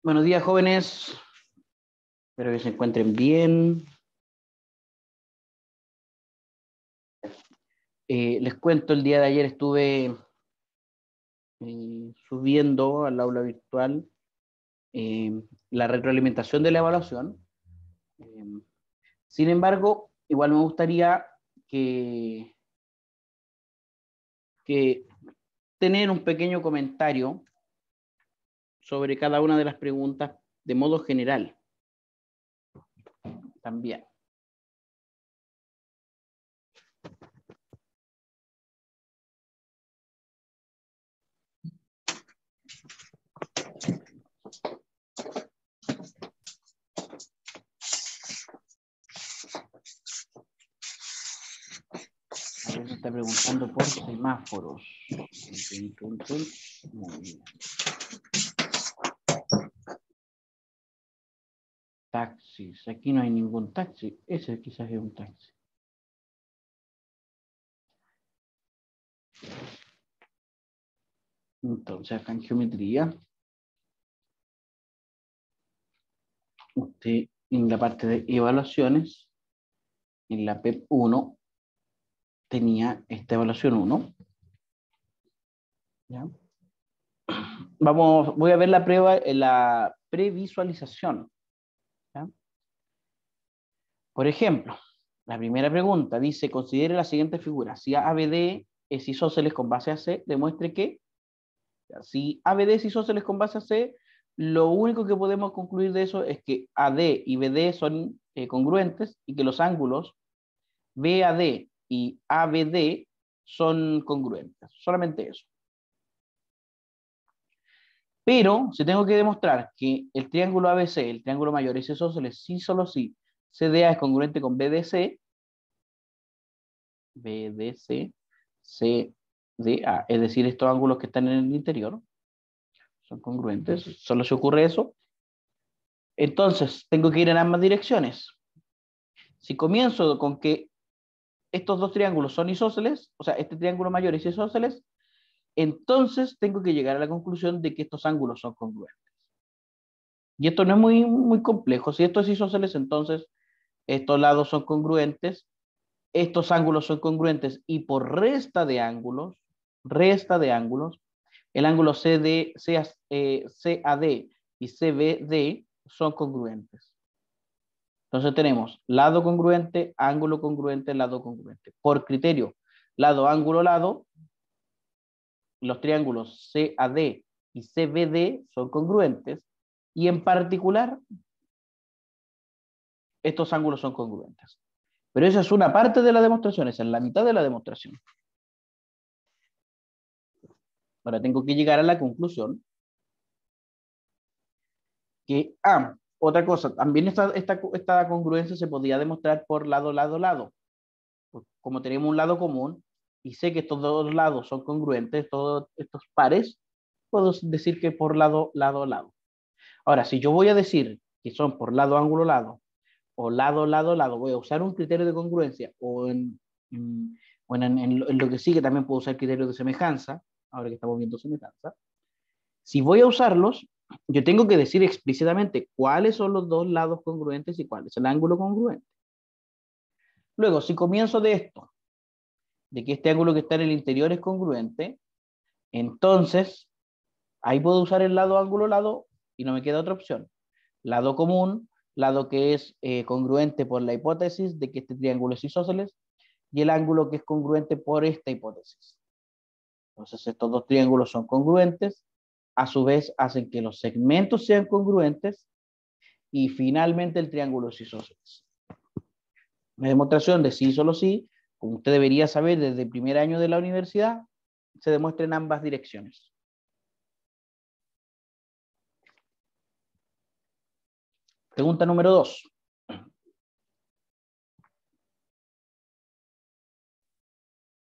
Buenos días, jóvenes. Espero que se encuentren bien. Les cuento, el día de ayer estuve subiendo al aula virtual la retroalimentación de la evaluación. Sin embargo, igual me gustaría que tener un pequeño comentario sobre cada una de las preguntas de modo general también. A ver, me está preguntando por semáforos. Muy bien. Taxis. Aquí no hay ningún taxi. Ese quizás es un taxi. Entonces, acá en geometría, usted en la parte de evaluaciones, en la PEP 1, tenía esta evaluación 1. ¿Ya? Voy a ver la prueba, la previsualización. ¿Ya? Por ejemplo, la primera pregunta dice, considere la siguiente figura. Si ABD es isósceles con base a C, demuestre que, si ABD es isósceles con base a C, lo único que podemos concluir de eso es que AD y BD son congruentes y que los ángulos BAD y ABD son congruentes. Solamente eso. Pero si tengo que demostrar que el triángulo ABC, el triángulo mayor, es isósceles, sí, solo sí, CDA es congruente con BDC, CDA, es decir, estos ángulos que están en el interior son congruentes, solo se ocurre eso. Entonces, tengo que ir en ambas direcciones. Si comienzo con que estos dos triángulos son isósceles, o sea, este triángulo mayor es isósceles, entonces tengo que llegar a la conclusión de que estos ángulos son congruentes. Y esto no es muy complejo. Si esto es isósceles, entonces estos lados son congruentes, estos ángulos son congruentes y por resta de ángulos, el ángulo CAD y CBD son congruentes. Entonces tenemos lado congruente, ángulo congruente, lado congruente. Por criterio, lado, ángulo, lado, los triángulos CAD y CBD son congruentes y en particular estos ángulos son congruentes. Pero esa es una parte de la demostración, esa es la mitad de la demostración. Ahora tengo que llegar a la conclusión que, otra cosa, también esta congruencia se podría demostrar por lado, lado, lado. Pues como tenemos un lado común y sé que estos dos lados son congruentes, todos estos pares, puedo decir que por lado, lado, lado. Ahora, si yo voy a decir que son por lado, ángulo, lado, o lado, lado, lado, voy a usar un criterio de congruencia, o en lo que sigue también puedo usar criterios de semejanza, ahora que estamos viendo semejanza. Si voy a usarlos, yo tengo que decir explícitamente cuáles son los dos lados congruentes y cuál es el ángulo congruente. Luego, si comienzo de esto, de que este ángulo que está en el interior es congruente, entonces ahí puedo usar el lado, ángulo, lado, y no me queda otra opción. Lado común, lado que es congruente por la hipótesis de que este triángulo es isósceles, y el ángulo que es congruente por esta hipótesis. Entonces estos dos triángulos son congruentes, a su vez hacen que los segmentos sean congruentes, y finalmente el triángulo es isósceles. La demostración de sí solo sí, como usted debería saber desde el primer año de la universidad, se demuestra en ambas direcciones. Pregunta número 2.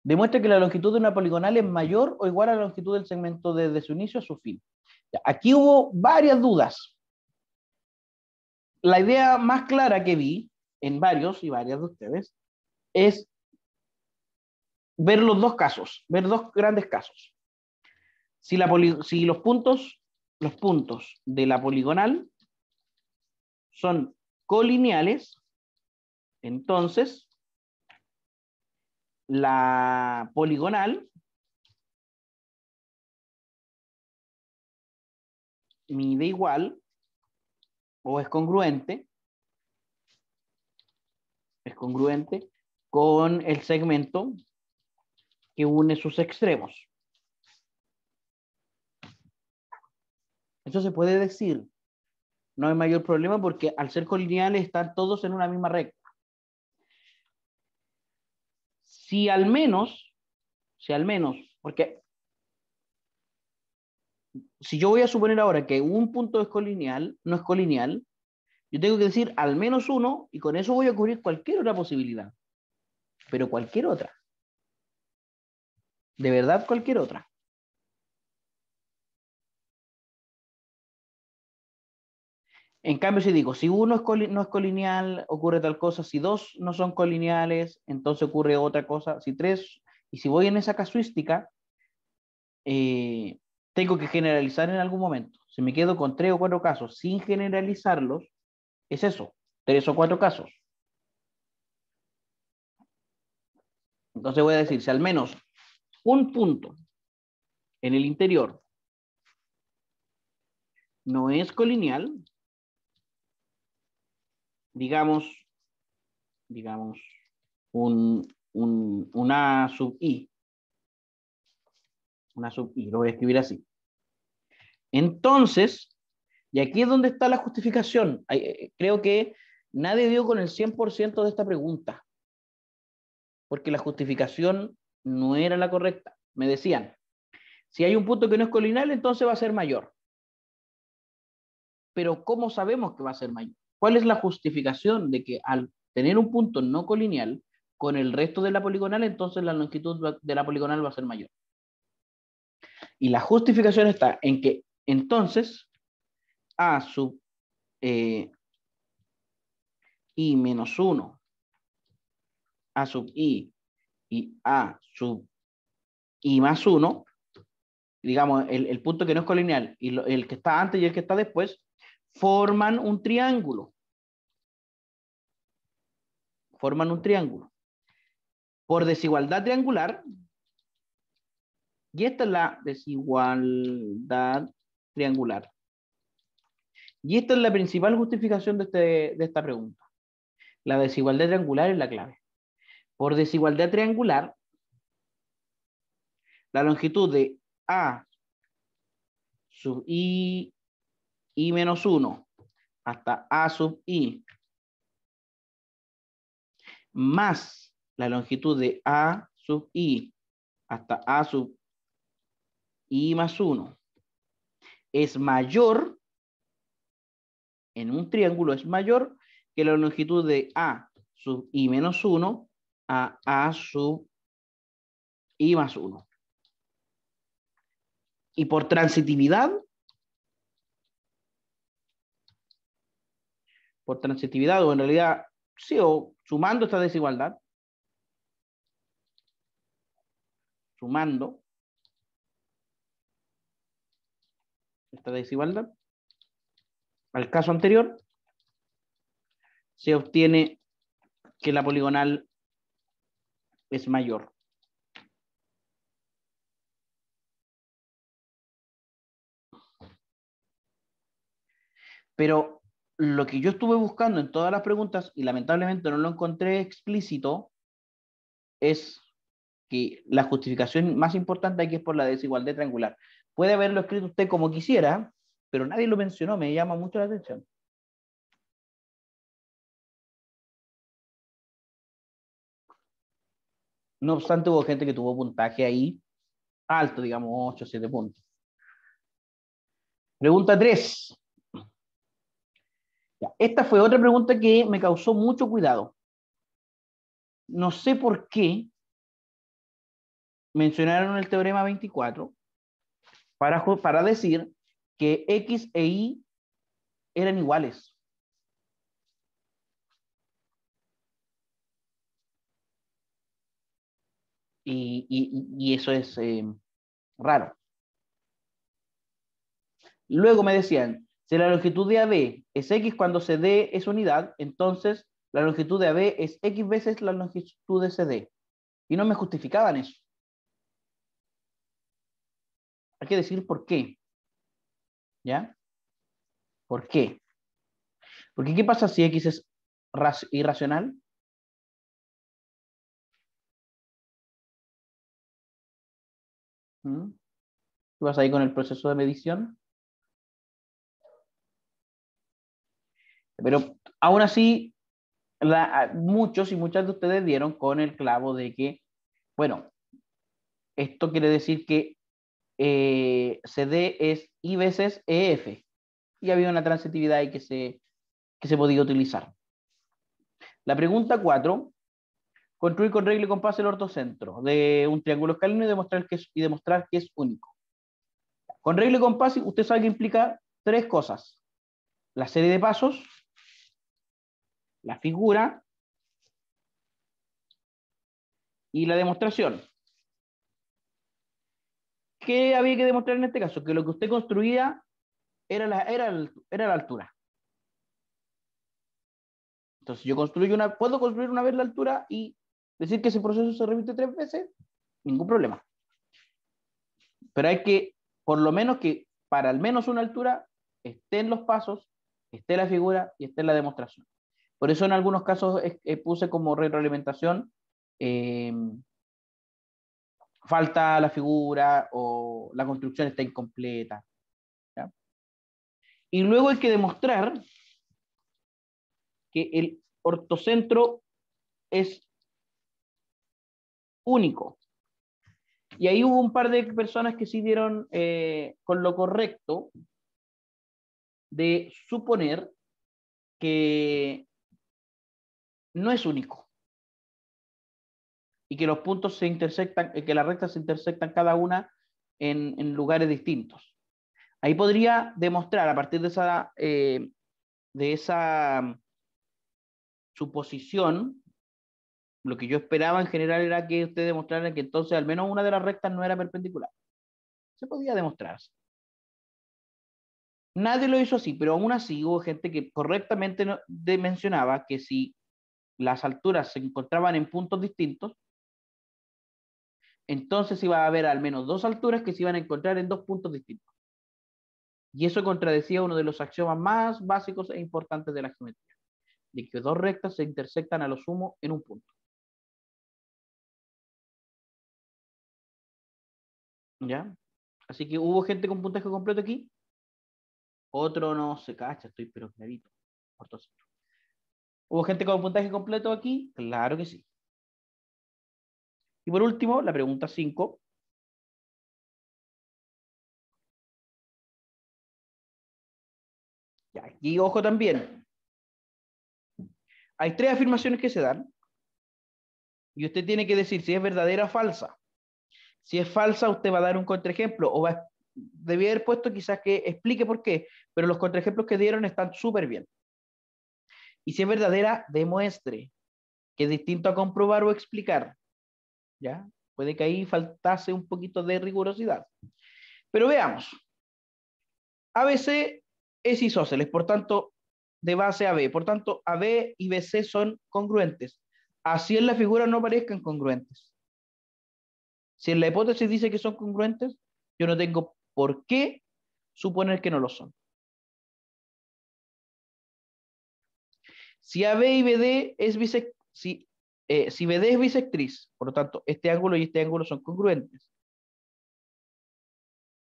Demuestra que la longitud de una poligonal es mayor o igual a la longitud del segmento desde su inicio a su fin. Aquí hubo varias dudas. La idea más clara que vi en varios y varias de ustedes es ver los dos casos, ver dos grandes casos. Si los puntos los puntos de la poligonal son colineales, entonces la poligonal mide igual o es congruente con el segmento que une sus extremos. Eso se puede decir, no hay mayor problema porque al ser colineales están todos en una misma recta. Si al menos, porque si yo voy a suponer ahora que un punto es colineal, no es colineal, yo tengo que decir al menos uno y con eso voy a cubrir cualquier otra posibilidad. Pero cualquier otra. De verdad, cualquier otra. En cambio, si digo, si uno no es colineal, ocurre tal cosa. Si dos no son colineales, entonces ocurre otra cosa. Si tres, y si voy en esa casuística, tengo que generalizar en algún momento. Si me quedo con 3 o 4 casos sin generalizarlos, es eso, 3 o 4 casos. Entonces voy a decir, si al menos un punto en el interior no es colineal, digamos una sub i, lo voy a escribir así. Entonces, y aquí es donde está la justificación. Creo que nadie dio con el 100% de esta pregunta, porque la justificación no era la correcta. Me decían, si hay un punto que no es colineal, entonces va a ser mayor. Pero ¿cómo sabemos que va a ser mayor? ¿Cuál es la justificación de que al tener un punto no colineal con el resto de la poligonal, entonces la longitud de la poligonal va a ser mayor? Y la justificación está en que entonces a sub i menos 1, a sub i y a sub i más 1, digamos, el punto que no es colineal y el que está antes y el que está después, forman un triángulo. Forman un triángulo. Por desigualdad triangular, y esta es la desigualdad triangular. Y esta es la principal justificación de esta pregunta. La desigualdad triangular es la clave. Por desigualdad triangular, la longitud de A sub i menos 1 hasta A sub i más la longitud de A sub i hasta A sub i más 1 es mayor, en un triángulo es mayor que la longitud de A sub i menos 1 a A sub i más 1. Y por transitividad, o en realidad, sí, o sumando esta desigualdad, sumando esta desigualdad al caso anterior, se obtiene que la poligonal es mayor. Pero lo que yo estuve buscando en todas las preguntas, y lamentablemente no lo encontré explícito, es que la justificación más importante aquí es por la desigualdad triangular. Puede haberlo escrito usted como quisiera, pero nadie lo mencionó, me llama mucho la atención. No obstante, hubo gente que tuvo puntaje ahí alto, digamos 8 o 7 puntos. Pregunta 3. Esta fue otra pregunta que me causó mucho cuidado. No sé por qué mencionaron el teorema 24 para decir que X e Y eran iguales. Y eso es raro. Luego me decían, si la longitud de AB es X cuando CD es unidad, entonces la longitud de AB es X veces la longitud de CD. Y no me justificaban eso. Hay que decir por qué. ¿Ya? ¿Por qué? Porque ¿qué pasa si X es irracional? ¿Mm? ¿Qué pasa ahí con el proceso de medición? Pero aún así, muchos y muchas de ustedes dieron con el clavo de que, bueno, esto quiere decir que CD es I veces EF. Y había una transitividad ahí que se podía utilizar. La pregunta 4, construir con regla y compás el ortocentro de un triángulo escaleno y demostrar que es único. Con regla y compás, usted sabe que implica tres cosas. La serie de pasos, la figura y la demostración. ¿Qué había que demostrar en este caso? Que lo que usted construía era la altura. Entonces, puedo construir una vez la altura y decir que ese proceso se repite 3 veces, ningún problema. Pero hay que, por lo menos que para al menos una altura, estén los pasos, esté la figura y esté la demostración. Por eso en algunos casos puse como retroalimentación eh, falta la figura o la construcción está incompleta. ¿Ya? Y luego hay que demostrar que el ortocentro es único. Y ahí hubo un par de personas que sí dieron con lo correcto de suponer que no es único y que los puntos se intersectan, que las rectas se intersectan cada una en lugares distintos. Ahí podría demostrar a partir de esa suposición, lo que yo esperaba en general era que usted demostrara que entonces al menos una de las rectas no era perpendicular. Se podía demostrar. Nadie lo hizo así, pero aún así hubo gente que correctamente mencionaba que si las alturas se encontraban en puntos distintos, entonces iba a haber al menos dos alturas que se iban a encontrar en dos puntos distintos. Y eso contradecía uno de los axiomas más básicos e importantes de la geometría, de que dos rectas se intersectan a lo sumo en un punto. ¿Ya? Así que hubo gente con puntaje completo aquí, otro no se cacha, estoy pero clarito. ¿Hubo gente con puntaje completo aquí? Claro que sí. Y por último, la pregunta 5. Ya, aquí ojo también. Hay tres afirmaciones que se dan y usted tiene que decir si es verdadera o falsa. Si es falsa, usted va a dar un contraejemplo o debía haber puesto quizás que explique por qué, pero los contraejemplos que dieron están súper bien. Y si es verdadera, demuestre, que es distinto a comprobar o explicar. ¿Ya? Puede que ahí faltase un poquito de rigurosidad. Pero veamos. ABC es isósceles, por tanto, de base a B. Por tanto, AB y BC son congruentes. Así en la figura no parezcan congruentes. Si en la hipótesis dice que son congruentes, yo no tengo por qué suponer que no lo son. Si AB y BD es si BD es bisectriz, por lo tanto, este ángulo y este ángulo son congruentes.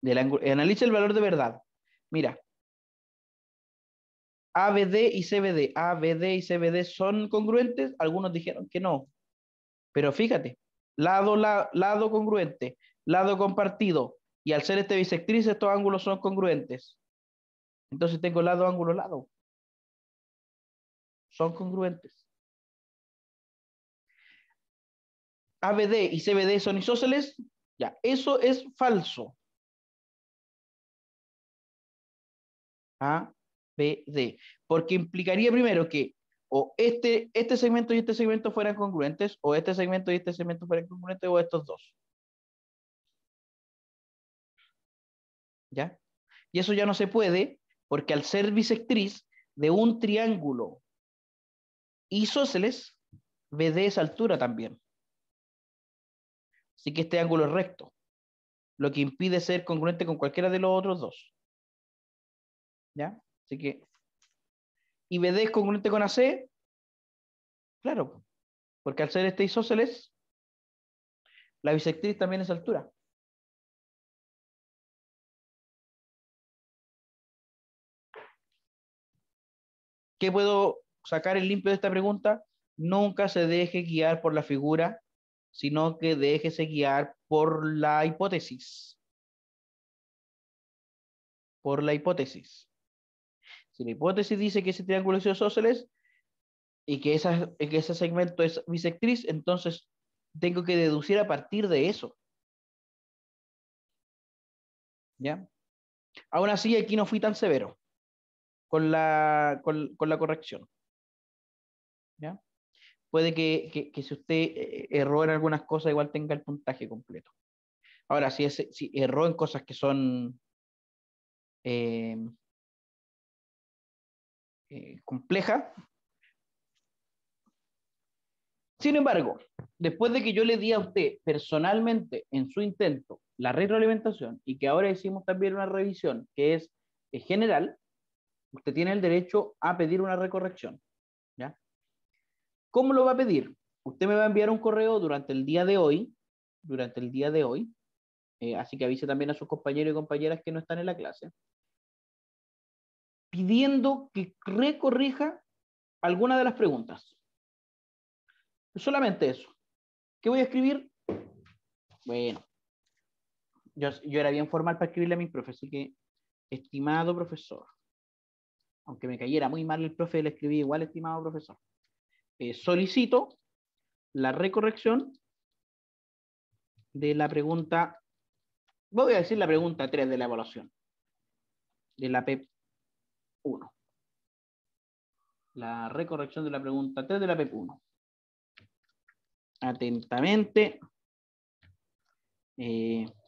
Analiza el valor de verdad. Mira, ABD y CBD. ABD y CBD son congruentes. Algunos dijeron que no. Pero fíjate, lado congruente, lado compartido. Y al ser este bisectriz, estos ángulos son congruentes. Entonces tengo lado, ángulo, lado. Son congruentes. ABD y CBD son isósceles. Ya, eso es falso. ABD. Porque implicaría primero que o este segmento y este segmento fueran congruentes, o este segmento y este segmento fueran congruentes, o estos dos. ¿Ya? Y eso ya no se puede, porque al ser bisectriz de un triángulo isósceles, BD es altura también. Así que este ángulo es recto, lo que impide ser congruente con cualquiera de los otros dos. ¿Ya? Así que, ¿y BD es congruente con AC? Claro, porque al ser este isósceles, la bisectriz también es altura. ¿Qué puedo sacar en limpio de esta pregunta? Nunca se deje guiar por la figura, sino que déjese guiar por la hipótesis. Por la hipótesis. Si la hipótesis dice que ese triángulo es isósceles y que ese segmento es bisectriz, entonces tengo que deducir a partir de eso. ¿Ya? Aún así, aquí no fui tan severo con la corrección. ¿Ya? Puede que si usted erró en algunas cosas, igual tenga el puntaje completo. Ahora, si erró en cosas que son eh, complejas. Sin embargo, después de que yo le di a usted personalmente en su intento la retroalimentación y que ahora hicimos también una revisión que es general, usted tiene el derecho a pedir una recorrección. ¿Ya? ¿Cómo lo va a pedir? Usted me va a enviar un correo durante el día de hoy, así que avise también a sus compañeros y compañeras que no están en la clase, pidiendo que recorrija alguna de las preguntas. Solamente eso. ¿Qué voy a escribir? Bueno, yo era bien formal para escribirle a mi profe, así que, estimado profesor, aunque me cayera muy mal el profe, le escribí igual, estimado profesor. Solicito la recorrección de la pregunta, voy a decir la pregunta 3 de la evaluación, de la PEP 1. La recorrección de la pregunta 3 de la PEP 1. Atentamente,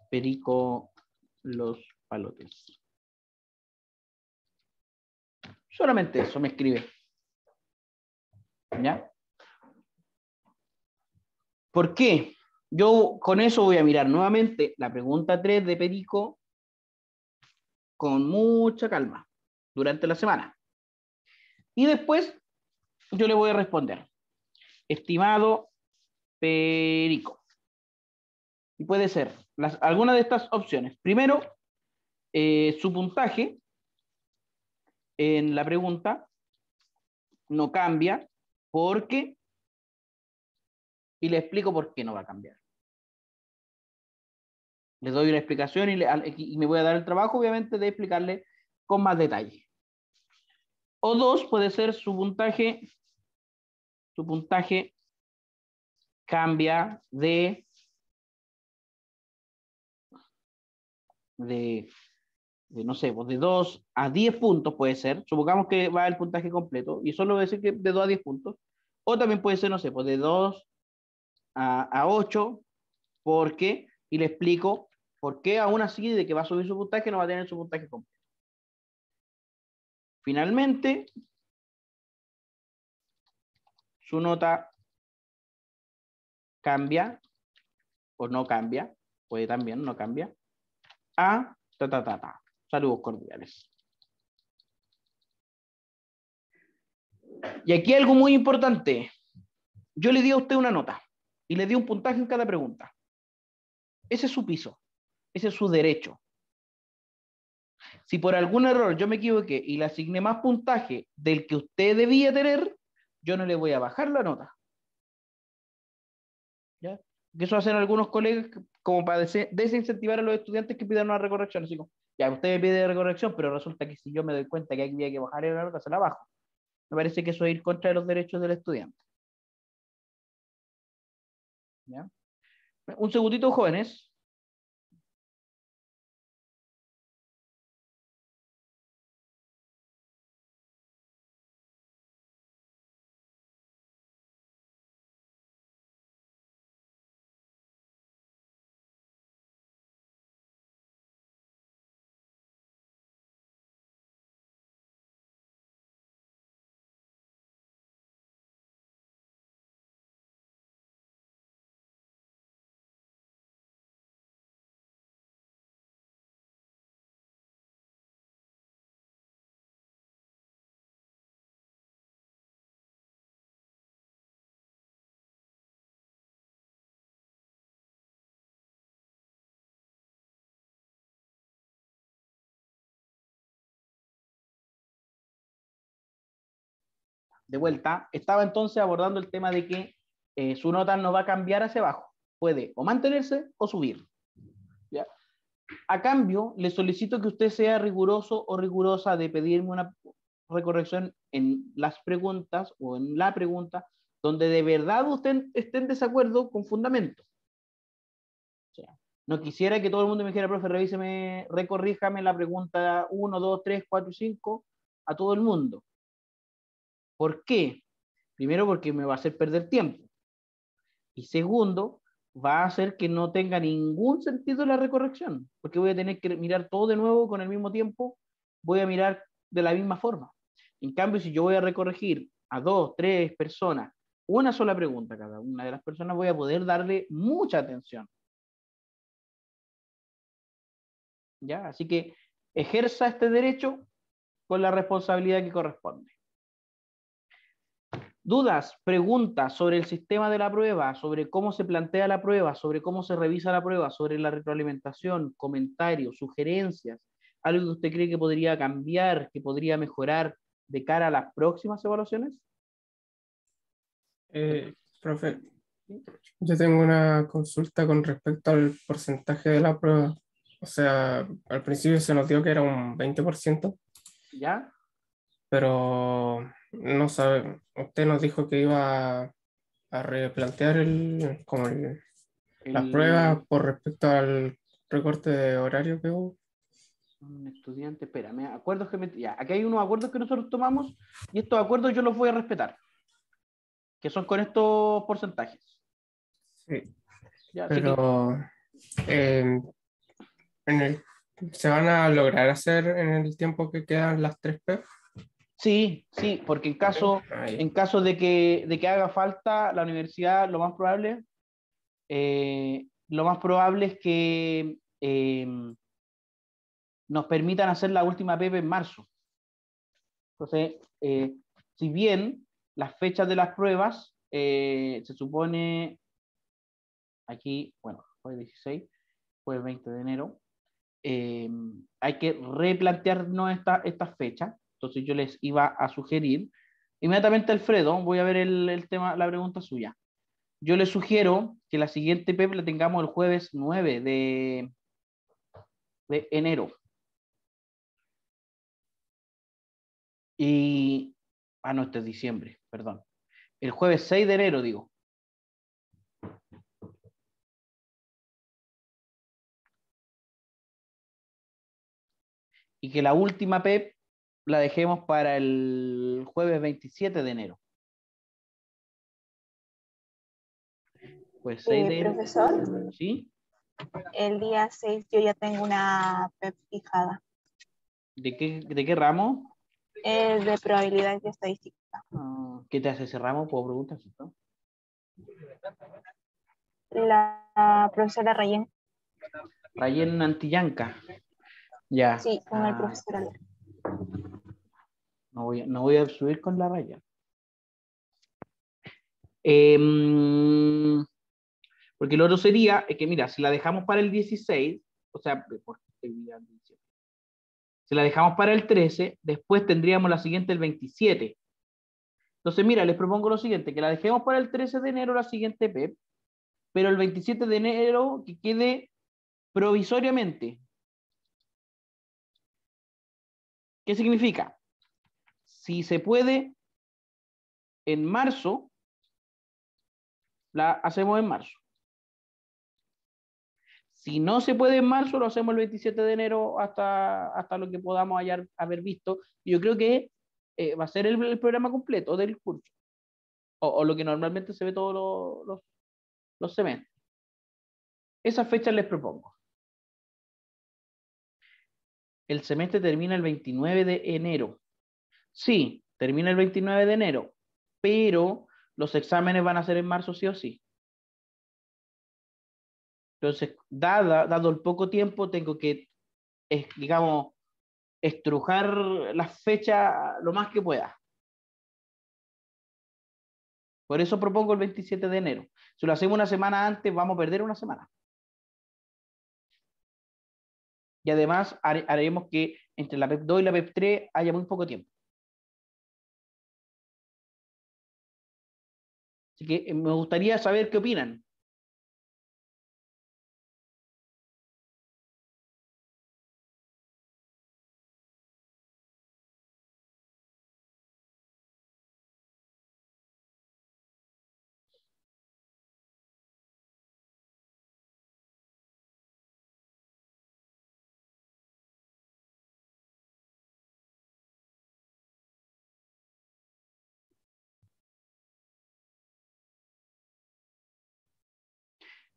Perico Los Palotes. Solamente eso me escribe. ¿Ya? ¿Por qué? Yo con eso voy a mirar nuevamente la pregunta 3 de Perico con mucha calma durante la semana. Y después yo le voy a responder, estimado Perico. Y puede ser alguna de estas opciones. Primero, su puntaje en la pregunta no cambia porque, y le explico por qué no va a cambiar. Les doy una explicación y me voy a dar el trabajo, obviamente, de explicarle con más detalle. O dos, puede ser su puntaje cambia de no sé, pues de 2 a 10 puntos puede ser, supongamos que va el puntaje completo, y solo voy a decir que de 2 a 10 puntos, o también puede ser, no sé, pues de 2 a 8, porque, y le explico por qué aún así de que va a subir su puntaje no va a tener su puntaje completo. Finalmente, su nota cambia, o no cambia, puede también, no cambia, a ta. Saludos cordiales. Y aquí algo muy importante. Yo le di a usted una nota y le di un puntaje en cada pregunta. Ese es su piso, ese es su derecho. Si por algún error yo me equivoqué y le asigné más puntaje del que usted debía tener, yo no le voy a bajar la nota. ¿Ya? Que eso hacen algunos colegas como para desincentivar a los estudiantes que pidan una recorrección. Así como, ya, usted me pide recorrección, pero resulta que si yo me doy cuenta que había que bajar la nota, se la bajo. Me parece que eso es ir contra los derechos del estudiante. ¿Ya? Un segundito, jóvenes. de vuelta, estaba entonces abordando el tema de que su nota no va a cambiar hacia abajo, puede o mantenerse o subir. ¿Ya? A cambio, le solicito que usted sea riguroso o rigurosa de pedirme una recorrección en las preguntas o en la pregunta donde de verdad usted esté en desacuerdo con fundamento. O sea, no quisiera que todo el mundo me dijera, profe, revíseme, recorríjame la pregunta 1, 2, 3, 4 y 5 a todo el mundo. ¿Por qué? Primero, porque me va a hacer perder tiempo. Y segundo, va a hacer que no tenga ningún sentido la recorrección, porque voy a tener que mirar todo de nuevo con el mismo tiempo, voy a mirar de la misma forma. En cambio, si yo voy a recorregir a 2, 3 personas, una sola pregunta a cada una de las personas, voy a poder darle mucha atención. ¿Ya? Así que ejerza este derecho con la responsabilidad que corresponde. Dudas, preguntas sobre el sistema de la prueba, sobre cómo se plantea la prueba, sobre cómo se revisa la prueba, sobre la retroalimentación, comentarios, sugerencias, algo que usted cree que podría cambiar, que podría mejorar de cara a las próximas evaluaciones. Profe, yo tengo una consulta con respecto al porcentaje de la prueba. O sea, al principio se nos dio que era un 20%, ¿Ya? pero no sabe, usted nos dijo que iba a replantear las El, pruebas por respecto al recorte de horario que hubo. un estudiante, espérame, acuerdos que ya, aquí hay unos acuerdos que nosotros tomamos y estos acuerdos yo los voy a respetar, que son con estos porcentajes. Sí, ¿Ya? Así que pero eh, en ¿se van a lograr hacer en el tiempo que quedan las 3P? sí, sí, porque Ahí. en caso de que haga falta, la universidad lo más probable es que nos permitan hacer la última PEP en marzo. Entonces, si bien las fechas de las pruebas se supone aquí, bueno, fue 16, fue el 20 de enero, hay que replantearnos estas fechas. Entonces yo les iba a sugerir, inmediatamente Alfredo, voy a ver el tema, la pregunta suya. Yo les sugiero que la siguiente PEP la tengamos el jueves 9 de enero. Y, no, este es diciembre, perdón. El jueves 6 de enero, digo. Y que la última PEP la dejemos para el jueves 27 de enero. Pues 6 de enero. Profesor, ¿Sí? el día 6 yo ya tengo una PEP fijada. De qué ramo? Es de probabilidad y estadística. ¿Qué te hace ese ramo? ¿Puedo preguntar? ¿No? La profesora Rayen. Rayen Antillanca. Ya. Sí, con el profesor Albert. No voy a subir con la raya. Porque lo otro sería, es que mira, si la dejamos para el 16, o sea, si la dejamos para el 13, después tendríamos la siguiente el 27. Entonces, mira, les propongo lo siguiente, que la dejemos para el 13 de enero la siguiente PEP, pero el 27 de enero que quede provisoriamente. ¿Qué significa? Si se puede, en marzo, la hacemos en marzo. Si no se puede en marzo, lo hacemos el 27 de enero hasta lo que podamos haber visto. Yo creo que va a ser el programa completo del curso, o lo que normalmente se ve todos los semestres. Esas fechas les propongo. El semestre termina el 29 de enero. Sí, termina el 29 de enero, pero los exámenes van a ser en marzo sí o sí. Entonces, dado el poco tiempo, tengo que, digamos, estrujar las fechas lo más que pueda. Por eso propongo el 27 de enero. Si lo hacemos una semana antes, vamos a perder una semana. Y además haremos que entre la PEP 2 y la PEP 3 haya muy poco tiempo. Así que me gustaría saber qué opinan.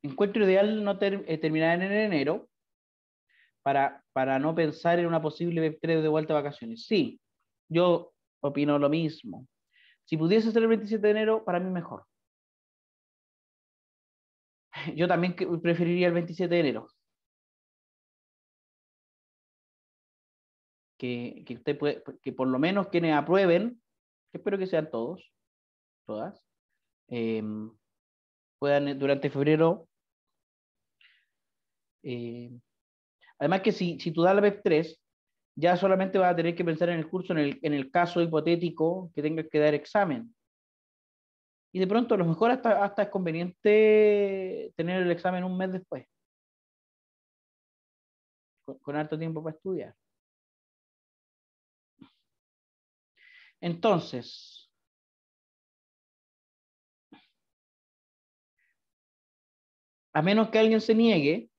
Encuentro ideal no terminar en enero para no pensar en una posible Web3 de vuelta a vacaciones. Sí, yo opino lo mismo. Si pudiese ser el 27 de enero, para mí mejor. Yo también preferiría el 27 de enero. Que usted puede, que por lo menos quienes aprueben, que espero que sean todos, todas, puedan durante febrero. Además que si tú das la Web3, ya solamente vas a tener que pensar en el curso en el caso hipotético que tengas que dar examen. Y de pronto a lo mejor hasta es conveniente tener el examen un mes después, con harto tiempo para estudiar. Entonces, a menos que alguien se niegue,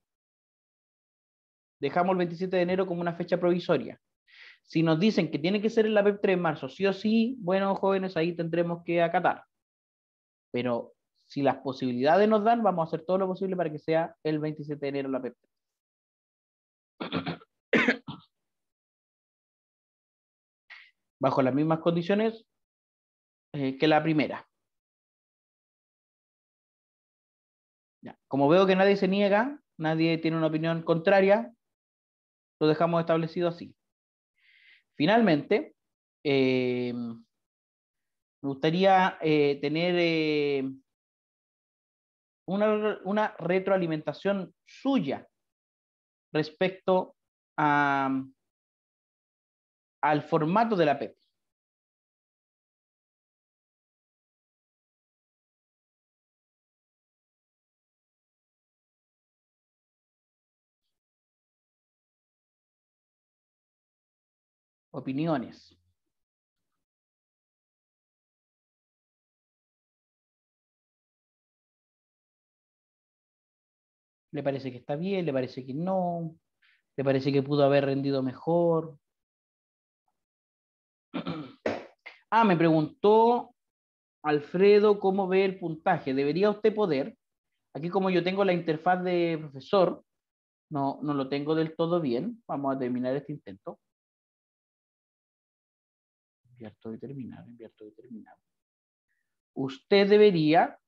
dejamos el 27 de enero como una fecha provisoria. Si nos dicen que tiene que ser en la Web3 en marzo, sí o sí, bueno, jóvenes, ahí tendremos que acatar. Pero si las posibilidades nos dan, vamos a hacer todo lo posible para que sea el 27 de enero la Web3. Bajo las mismas condiciones que la primera. Ya. Como veo que nadie se niega, nadie tiene una opinión contraria, lo dejamos establecido así. Finalmente, me gustaría tener una retroalimentación suya respecto al formato de la PEP. Opiniones. ¿Le parece que está bien? ¿Le parece que no? ¿Le parece que pudo haber rendido mejor? Me preguntó Alfredo cómo ve el puntaje. ¿Debería usted poder? Aquí como yo tengo la interfaz de profesor, no lo tengo del todo bien. Vamos a terminar este intento. Enviar todo y terminar, enviar todo y terminar. Usted debería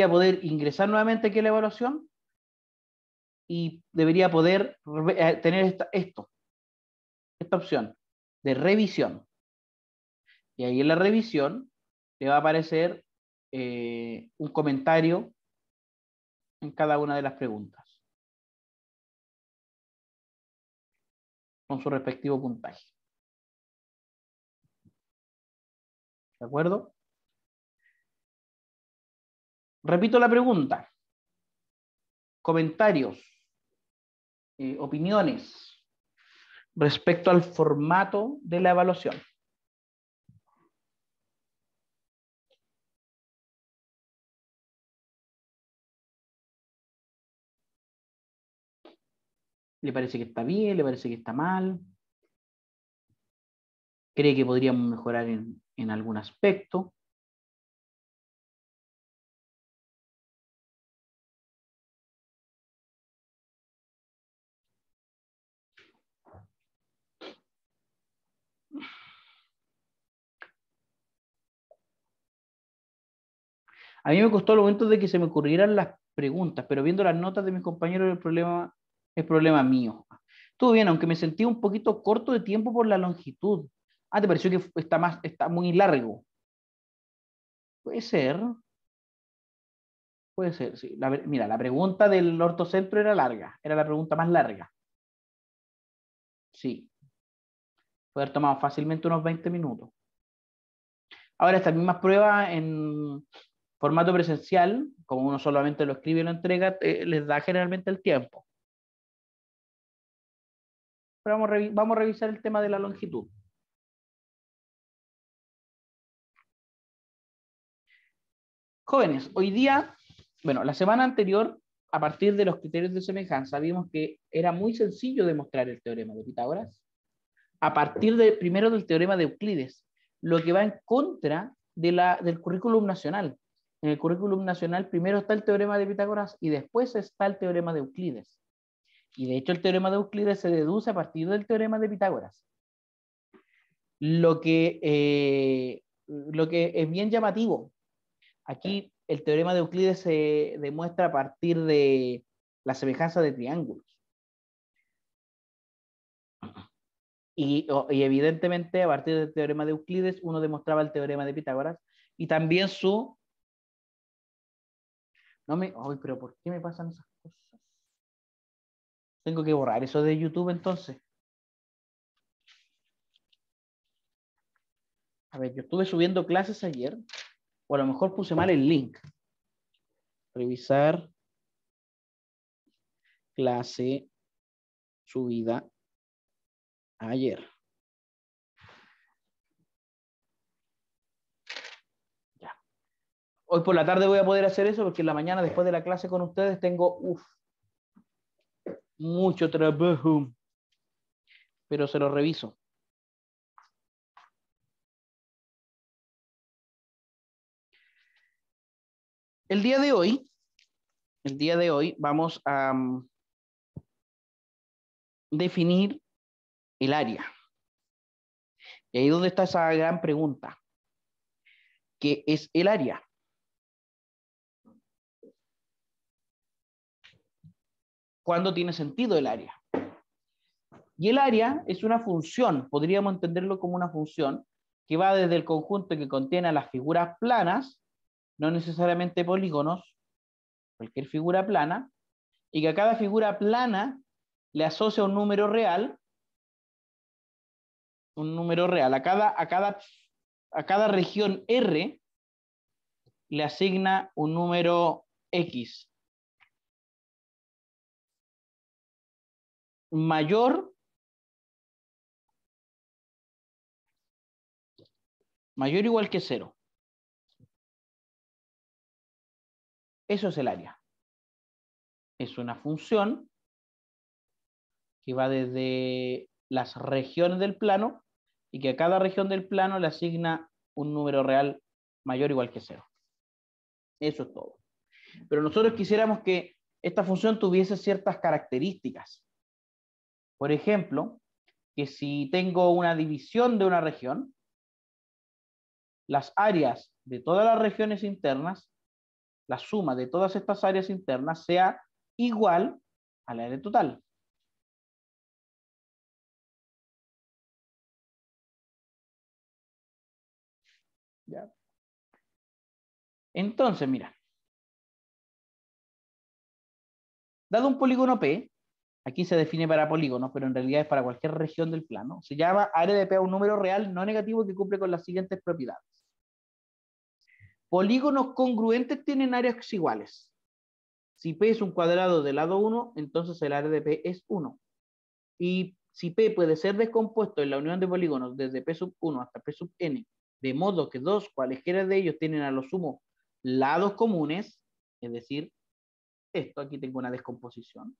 poder ingresar nuevamente aquí a la evaluación y debería poder tener esta opción de revisión. Y ahí en la revisión le va a aparecer un comentario en cada una de las preguntas con su respectivo puntaje. ¿De acuerdo? Repito la pregunta. Comentarios, opiniones respecto al formato de la evaluación. ¿Le parece que está bien? ¿Le parece que está mal? ¿Cree que podríamos mejorar en algún aspecto? A mí me costó el momento de que se me ocurrieran las preguntas, pero viendo las notas de mis compañeros, el problema es problema mío. Estuvo bien, aunque me sentí un poquito corto de tiempo por la longitud. ¿Te pareció que está muy largo? Puede ser, sí. Mira, la pregunta del ortocentro era larga, era la pregunta más larga. Sí. Puede haber tomado fácilmente unos 20 minutos. Ahora, estas mismas pruebas en formato presencial, como uno solamente lo escribe y lo entrega, les da generalmente el tiempo. Pero vamos a revisar el tema de la longitud. Jóvenes, hoy día, bueno, la semana anterior, a partir de los criterios de semejanza, vimos que era muy sencillo demostrar el teorema de Pitágoras, a partir primero del teorema de Euclides, lo que va en contra del currículum nacional. En el currículum nacional primero está el teorema de Pitágoras y después está el teorema de Euclides. Y de hecho el teorema de Euclides se deduce a partir del teorema de Pitágoras. Lo que es bien llamativo. Aquí el teorema de Euclides se demuestra a partir de la semejanza de triángulos. Y evidentemente a partir del teorema de Euclides uno demostraba el teorema de Pitágoras y también su... Ay, pero ¿por qué me pasan esas cosas? Tengo que borrar eso de YouTube entonces. A ver, yo estuve subiendo clases ayer, o a lo mejor puse mal el link. Revisar clase subida ayer. Ya. Hoy por la tarde voy a poder hacer eso porque en la mañana después de la clase con ustedes tengo mucho trabajo. Pero se lo reviso. El día de hoy vamos a definir el área. Y ahí es donde está esa gran pregunta. ¿Qué es el área? ¿Cuándo tiene sentido el área? Y el área es una función, podríamos entenderlo como una función, que va desde el conjunto que contiene a las figuras planas, no necesariamente polígonos, cualquier figura plana, y que a cada figura plana le asocia un número real, a cada región R le asigna un número X mayor o igual que 0. Eso es el área. Es una función que va desde las regiones del plano y que a cada región del plano le asigna un número real mayor o igual que 0. Eso es todo. Pero nosotros quisiéramos que esta función tuviese ciertas características. Por ejemplo, que si tengo una división de una región, las áreas de todas las regiones internas, la suma de todas estas áreas internas sea igual al área total. ¿Ya? Entonces, mira, dado un polígono P, aquí se define para polígonos, pero en realidad es para cualquier región del plano, se llama área de P a un número real no negativo que cumple con las siguientes propiedades. Polígonos congruentes tienen áreas iguales. Si P es un cuadrado del lado 1, entonces el área de P es 1. Y si P puede ser descompuesto en la unión de polígonos desde P sub 1 hasta P sub n, de modo que cualesquiera de ellos tienen a lo sumo lados comunes, es decir, esto, aquí tengo una descomposición,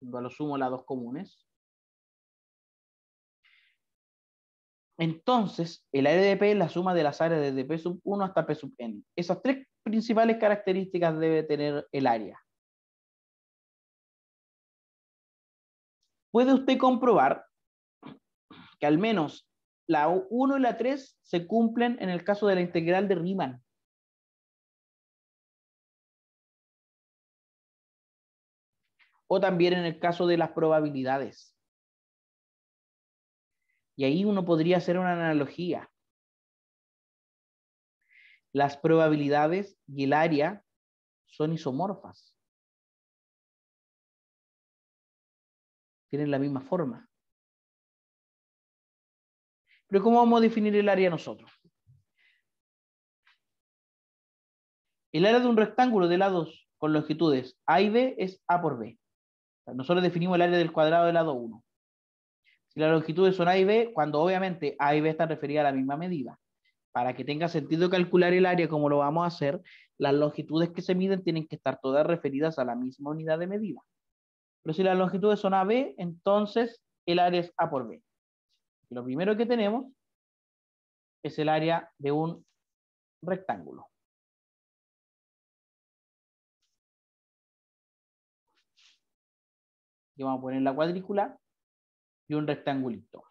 tengo a lo sumo lados comunes, entonces el área de P es la suma de las áreas desde P sub 1 hasta P sub n. Esas tres principales características debe tener el área. Puede usted comprobar que al menos la 1 y la 3 se cumplen en el caso de la integral de Riemann. O también en el caso de las probabilidades. Y ahí uno podría hacer una analogía. Las probabilidades y el área son isomorfas. Tienen la misma forma. Pero ¿cómo vamos a definir el área nosotros? El área de un rectángulo de lados con longitudes A y B es A por B. O sea, nosotros definimos el área del cuadrado del lado 1. Si las longitudes son A y B, cuando obviamente A y B están referidas a la misma medida. Para que tenga sentido calcular el área como lo vamos a hacer, las longitudes que se miden tienen que estar todas referidas a la misma unidad de medida. Pero si las longitudes son AB, entonces el área es A por B. Y lo primero que tenemos es el área de un rectángulo. Aquí vamos a poner la cuadrícula y un rectangulito.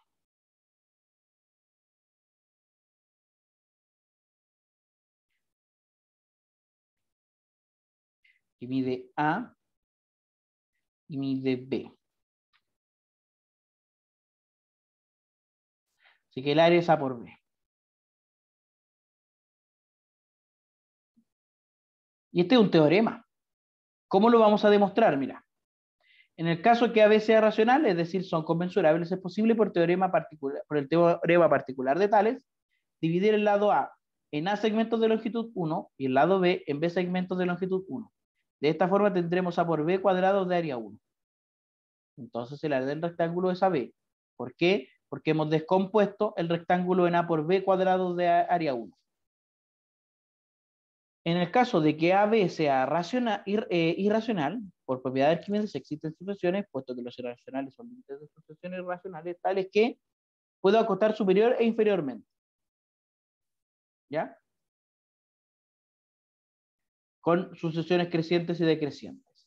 Que mide A y mide B. Así que el área es A por B. Y este es un teorema. ¿Cómo lo vamos a demostrar? Mira, en el caso que AB sea racional, es decir, son conmensurables, es posible por el teorema particular de Tales, dividir el lado A en A segmentos de longitud 1 y el lado B en B segmentos de longitud 1. De esta forma tendremos A por B cuadrado de área 1. Entonces el área del rectángulo es AB. ¿Por qué? Porque hemos descompuesto el rectángulo en A por B cuadrado de área 1. En el caso de que AB sea irracional, por propiedad de Arquímedes existen sucesiones, puesto que los irracionales son límites de sucesiones racionales, tales que puedo acotar superior e inferiormente. ¿Ya? Con sucesiones crecientes y decrecientes.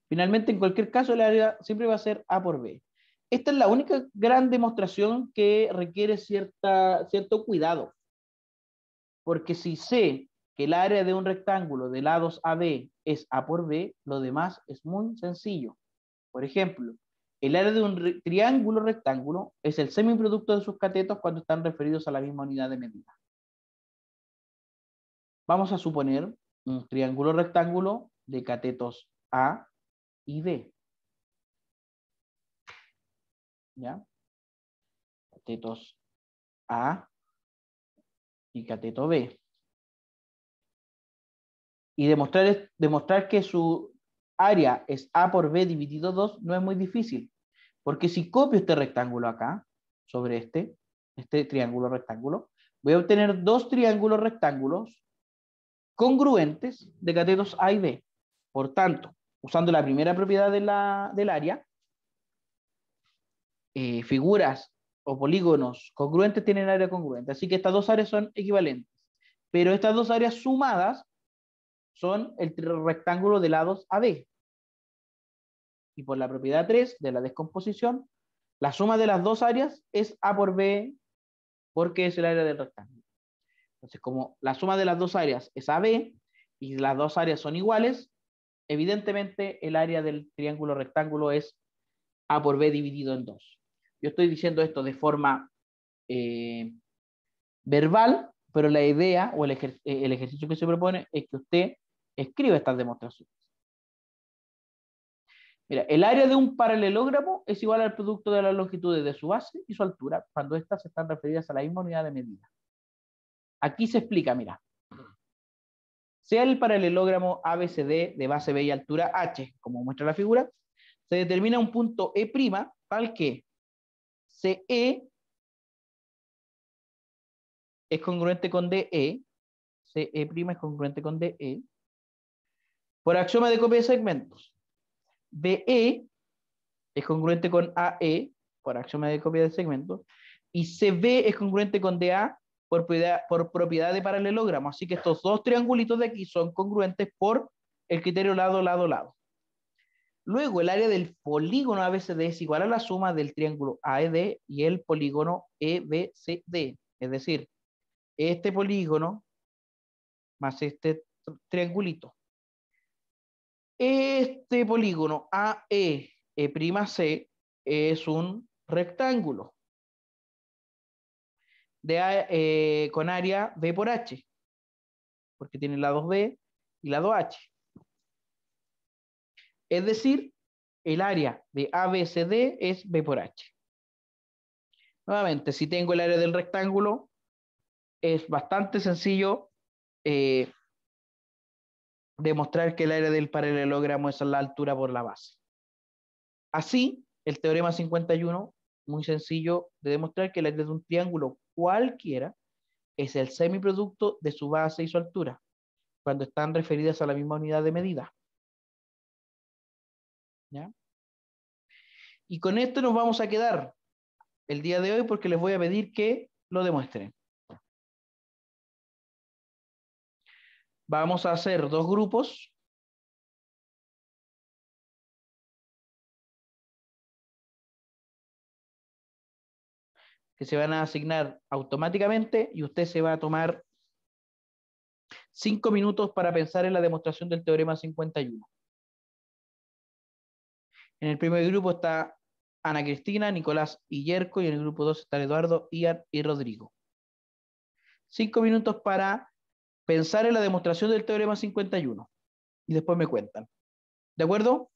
Finalmente, en cualquier caso, el área siempre va a ser A por B. Esta es la única gran demostración que requiere cierto cuidado. Porque si sé que el área de un rectángulo de lados AB es A por B, lo demás es muy sencillo. Por ejemplo, el área de un triángulo rectángulo es el semiproducto de sus catetos cuando están referidos a la misma unidad de medida. Vamos a suponer un triángulo rectángulo de catetos A y B. ¿Ya? Catetos A y cateto B. Y demostrar que su área es A por B dividido 2 no es muy difícil. Porque si copio este rectángulo acá, sobre este triángulo rectángulo, voy a obtener dos triángulos rectángulos congruentes de catetos A y B. Por tanto, usando la primera propiedad del área, figuras o polígonos congruentes tienen área congruente. Así que estas dos áreas son equivalentes. Pero estas dos áreas sumadas son el rectángulo de lados AB. Y por la propiedad 3 de la descomposición, la suma de las dos áreas es A por B, porque es el área del rectángulo. Entonces, como la suma de las dos áreas es AB y las dos áreas son iguales, evidentemente el área del triángulo rectángulo es A por B dividido en 2. Yo estoy diciendo esto de forma verbal, pero la idea o el ejercicio que se propone es que usted escriba estas demostraciones. Mira, el área de un paralelogramo es igual al producto de las longitudes de su base y su altura, cuando estas están referidas a la misma unidad de medida. Aquí se explica, mira. Sea el paralelogramo ABCD de base B y altura H, como muestra la figura, se determina un punto E' tal que CE es congruente con DE, CE' es congruente con DE, por axioma de copia de segmentos. BE es congruente con AE, por axioma de copia de segmentos, y CB es congruente con DA por propiedad de paralelogramo. Así que estos dos triangulitos de aquí son congruentes por el criterio lado, lado, lado. Luego, el área del polígono ABCD es igual a la suma del triángulo AED y el polígono EBCD. Es decir, este polígono más este triangulito. Este polígono AE'C es un rectángulo con área B por H, porque tiene lados B y lado H. Es decir, el área de ABCD es B por H. Nuevamente, si tengo el área del rectángulo, es bastante sencillo eh, demostrar que el área del paralelogramo es la altura por la base. Así, el teorema 51, muy sencillo de demostrar que el área de un triángulo cualquiera es el semiproducto de su base y su altura, cuando están referidas a la misma unidad de medida. ¿Ya? Y con esto nos vamos a quedar el día de hoy porque les voy a pedir que lo demuestren. Vamos a hacer dos grupos. Que se van a asignar automáticamente y usted se va a tomar 5 minutos para pensar en la demostración del teorema 51. En el primer grupo está Ana Cristina, Nicolás y Yerko, y en el grupo 2 están Eduardo, Ian y Rodrigo. 5 minutos para pensar en la demostración del teorema 51 y después me cuentan. ¿De acuerdo?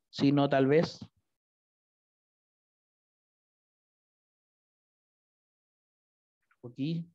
Si no, tal vez. Aquí.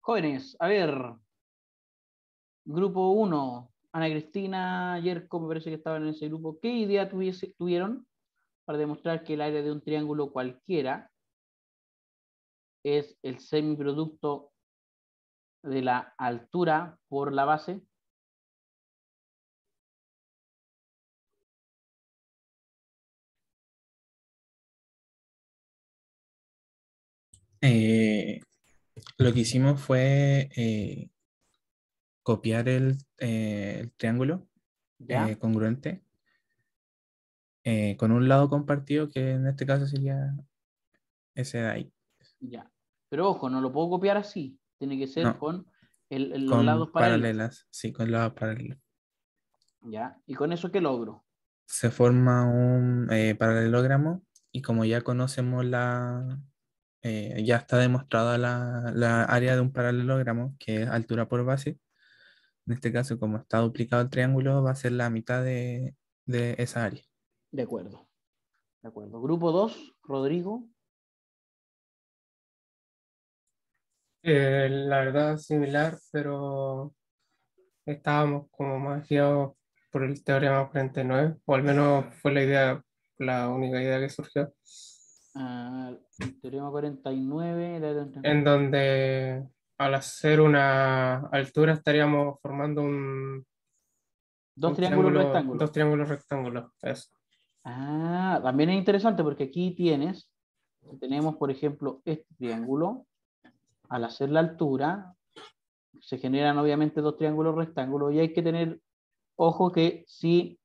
Jóvenes, a ver. Grupo 1, Ana Cristina, Yerko, me parece que estaban en ese grupo. ¿Qué idea tuvieron para demostrar que el área de un triángulo cualquiera es el semiproducto de la altura por la base? Lo que hicimos fue copiar el triángulo ¿Ya? congruente con un lado compartido, que en este caso sería ese de ahí. Ya. Pero ojo, no lo puedo copiar así. Tiene que ser No, con los lados con paralelos. paralelas, sí, con lados paralelos. ¿Ya? ¿Y con eso qué logro? Se forma un paralelogramo y como ya conocemos ya está demostrada la área de un paralelogramo, que es altura por base. En este caso, como está duplicado el triángulo, va a ser la mitad de esa área. De acuerdo. De acuerdo. Grupo 2, Rodrigo. La verdad, similar, pero estábamos como más guiados por el teorema 49, o al menos fue la idea, la única idea que surgió, El teorema 49. en donde al hacer una altura estaríamos formando Dos un triángulos triángulo, rectángulos. dos triángulos rectángulos, eso. También es interesante porque aquí tenemos, por ejemplo, este triángulo. Al hacer la altura, se generan obviamente dos triángulos rectángulos y hay que tener ojo que si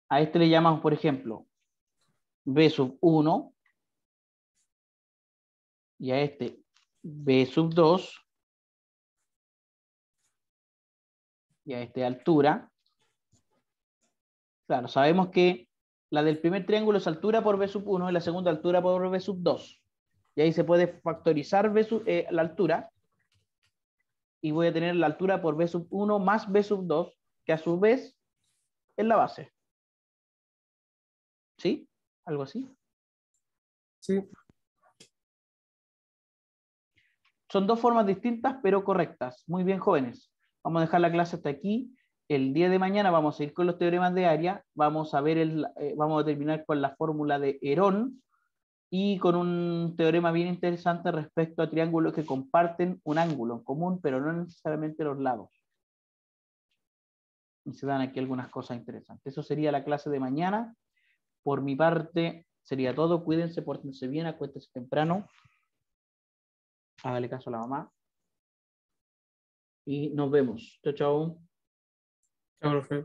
a este le llamamos, por ejemplo, B sub 1 y a este B sub 2 y a este altura, claro, sabemos que la del primer triángulo es altura por B sub 1 y la segunda altura por B sub 2. Y ahí se puede factorizar la altura y voy a tener la altura por B sub 1 más B sub 2, que a su vez es la base. ¿Sí? ¿Algo así? Sí, Son dos formas distintas, pero correctas. Muy bien, jóvenes. Vamos a dejar la clase hasta aquí. El día de mañana vamos a ir con los teoremas de área. Vamos a vamos a terminar con la fórmula de Herón y con un teorema bien interesante respecto a triángulos que comparten un ángulo en común, pero no necesariamente los lados. Y se dan aquí algunas cosas interesantes. Eso sería la clase de mañana. Por mi parte, sería todo. Cuídense, pórtense bien, acuéstense temprano. Hágale caso a la mamá. Y nos vemos. Chao, chao. chao, profe.